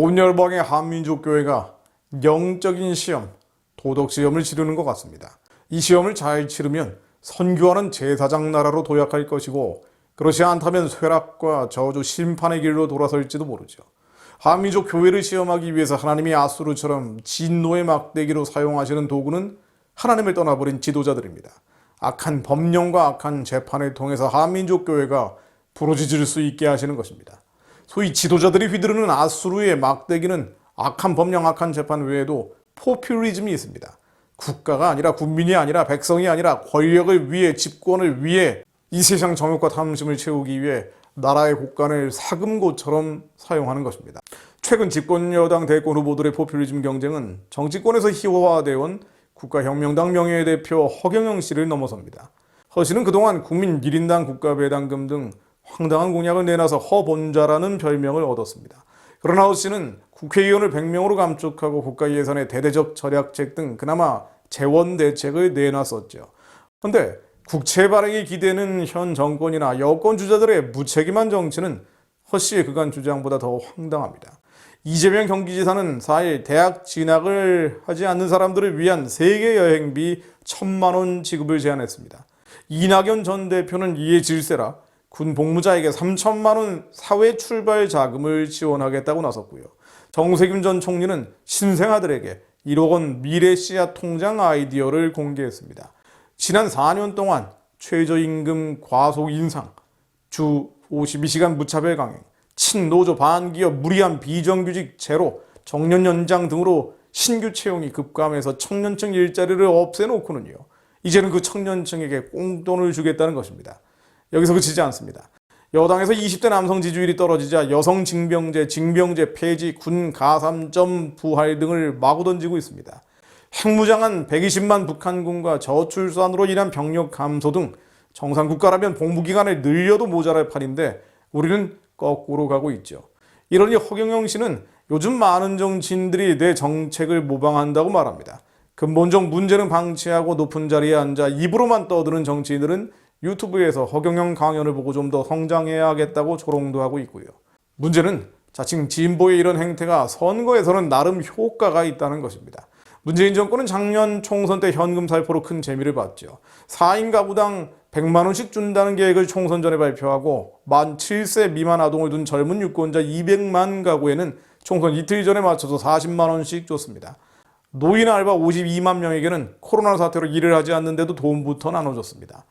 온 열방의 한민족교회가 영적인 시험, 도덕시험을 치르는 것 같습니다. 이 시험을 잘 치르면 선교하는 제사장 나라로 도약할 것이고, 그렇지 않다면 쇠락과 저주, 심판의 길로 돌아설지도 모르죠. 한민족 교회를 시험하기 위해서 하나님이 아수르처럼 진노의 막대기로 사용하시는 도구는 하나님을 떠나버린 지도자들입니다. 악한 법령과 악한 재판을 통해서 한민족 교회가 부러지질 수 있게 하시는 것입니다. 소위 지도자들이 휘두르는 아수르의 막대기는 악한 법령, 악한 재판 외에도 포퓰리즘이 있습니다. 국가가 아니라, 국민이 아니라, 백성이 아니라 권력을 위해, 집권을 위해, 이 세상 정욕과 탐심을 채우기 위해 나라의 곳간을 사금고처럼 사용하는 것입니다. 최근 집권 여당 대권 후보들의 포퓰리즘 경쟁은 정치권에서 희화화되어 온 국가혁명당 명예대표 허경영 씨를 넘어섭니다. 허 씨는 그동안 국민 1인당 국가배당금 등 황당한 공약을 내놔서 허본자라는 별명을 얻었습니다. 그러나 허 씨는 국회의원을 100명으로 감축하고 국가예산의 대대적 절약책 등 그나마 재원 대책을 내놨었죠. 그런데 국채 발행에 기대는 현 정권이나 여권 주자들의 무책임한 정치는 허 씨의 그간 주장보다 더 황당합니다. 이재명 경기지사는 4일 대학 진학을 하지 않는 사람들을 위한 세계 여행비 1,000만 원 지급을 제안했습니다. 이낙연 전 대표는 이에 질세라 군 복무자에게 3,000만 원 사회 출발 자금을 지원하겠다고 나섰고요. 정세균 전 총리는 신생아들에게 1억 원 미래 씨앗 통장 아이디어를 공개했습니다. 지난 4년 동안 최저임금 과속 인상, 주 52시간 무차별 강행, 친노조 반기업 무리한 비정규직 제로, 정년 연장 등으로 신규 채용이 급감해서 청년층 일자리를 없애놓고는요, 이제는 그 청년층에게 꽁돈을 주겠다는 것입니다. 여기서 그치지 않습니다. 여당에서 20대 남성 지지율이 떨어지자 여성 징병제, 징병제 폐지, 군 가산점 부활 등을 마구 던지고 있습니다. 핵무장한 120만 북한군과 저출산으로 인한 병력 감소 등 정상국가라면 복무기간을 늘려도 모자랄 판인데 우리는 거꾸로 가고 있죠. 이러니 허경영 씨는 요즘 많은 정치인들이 내 정책을 모방한다고 말합니다. 근본적 문제는 방치하고 높은 자리에 앉아 입으로만 떠드는 정치인들은 유튜브에서 허경영 강연을 보고 좀 더 성장해야겠다고 조롱도 하고 있고요. 문제는 자칭 진보의 이런 행태가 선거에서는 나름 효과가 있다는 것입니다. 문재인 정권은 작년 총선 때 현금 살포로 큰 재미를 봤죠. 4인 가구당 100만 원씩 준다는 계획을 총선 전에 발표하고 만 7세 미만 아동을 둔 젊은 유권자 200만 가구에는 총선 이틀 전에 맞춰서 40만 원씩 줬습니다. 노인 알바 52만 명에게는 코로나 사태로 일을 하지 않는데도 돈부터 나눠줬습니다.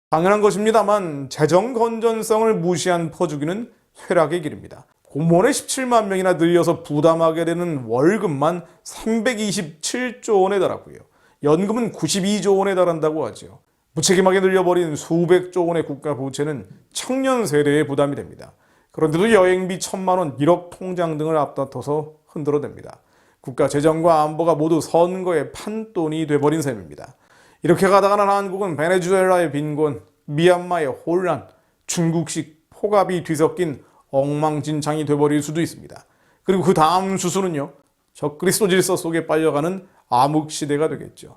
당연한 것입니다만 재정 건전성을 무시한 퍼주기는 쇠락의 길입니다. 공무원에 17만 명이나 늘려서 부담하게 되는 월급만 327조 원에 달하고요. 연금은 92조 원에 달한다고 하죠. 무책임하게 늘려버린 수백조 원의 국가 부채는 청년 세대에 부담이 됩니다. 그런데도 여행비 1,000만 원, 1억 통장 등을 앞다퉈서 흔들어댑니다. 국가 재정과 안보가 모두 선거의 판돈이 돼버린 셈입니다. 이렇게 가다가는 한국은 베네수엘라의 빈곤, 미얀마의 혼란, 중국식 폭압이 뒤섞인 엉망진창이 돼버릴 수도 있습니다. 그리고 그 다음 수순은요, 적그리스도 질서 속에 빨려가는 암흑시대가 되겠죠.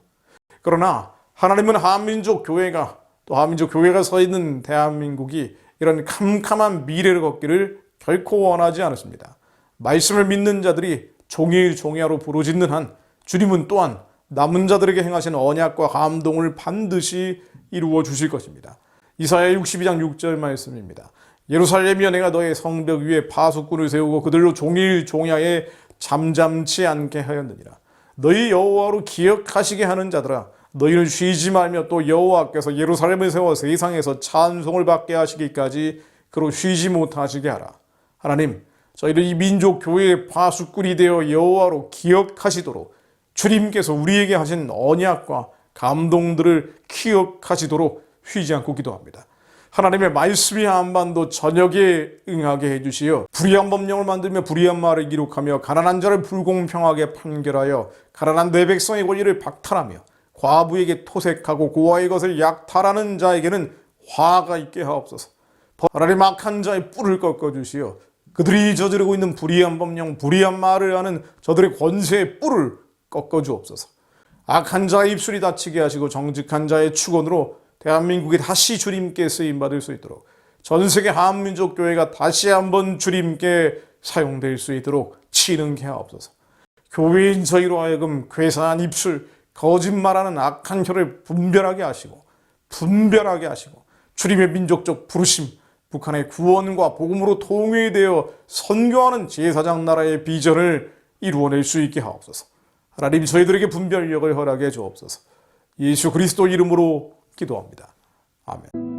그러나 하나님은 한민족 교회가, 또 한민족 교회가 서 있는 대한민국이 이런 캄캄한 미래를 걷기를 결코 원하지 않으십니다. 말씀을 믿는 자들이 종일종야로 부르짖는 한 주님은 또한 남은 자들에게 행하신 언약과 감동을 반드시 이루어 주실 것입니다. 이사야 62장 6절 말씀입니다. 예루살렘이여, 내가 너의 성벽 위에 파수꾼을 세우고 그들로 종일 종야에 잠잠치 않게 하였느니라. 너희 여호와로 기억하시게 하는 자들아, 너희는 쉬지 말며 또 여호와께서 예루살렘을 세워 세상에서 찬송을 받게 하시기까지 그로 쉬지 못하시게 하라. 하나님, 저희를 이 민족 교회의 파수꾼이 되어 여호와로 기억하시도록 주님께서 우리에게 하신 언약과 감동들을 기억하시도록 쉬지 않고 기도합니다. 하나님의 말씀이 한반도 전역에 응하게 해주시어 불의한 법령을 만들며 불의한 말을 기록하며 가난한 자를 불공평하게 판결하여 가난한 내 백성의 권리를 박탈하며 과부에게 토색하고 고아의 것을 약탈하는 자에게는 화가 있게 하옵소서. 하나님, 악한 자의 뿔을 꺾어주시어 그들이 저지르고 있는 불의한 법령, 불의한 말을 하는 저들의 권세의 뿔을 꺾어주옵소서. 악한 자의 입술이 다치게 하시고 정직한 자의 축원으로 대한민국이 다시 주님께 쓰임받을 수 있도록, 전 세계 한민족 교회가 다시 한번 주님께 사용될 수 있도록 치는 게 하옵소서. 교회인 저희로 하여금 괴사한 입술, 거짓말하는 악한 혀를 분별하게 하시고 주님의 민족적 부르심, 북한의 구원과 복음으로 통일되어 선교하는 제사장 나라의 비전을 이루어낼 수 있게 하옵소서. 하나님, 저희들에게 분별력을 허락해 주옵소서. 예수 그리스도 이름으로 기도합니다. 아멘.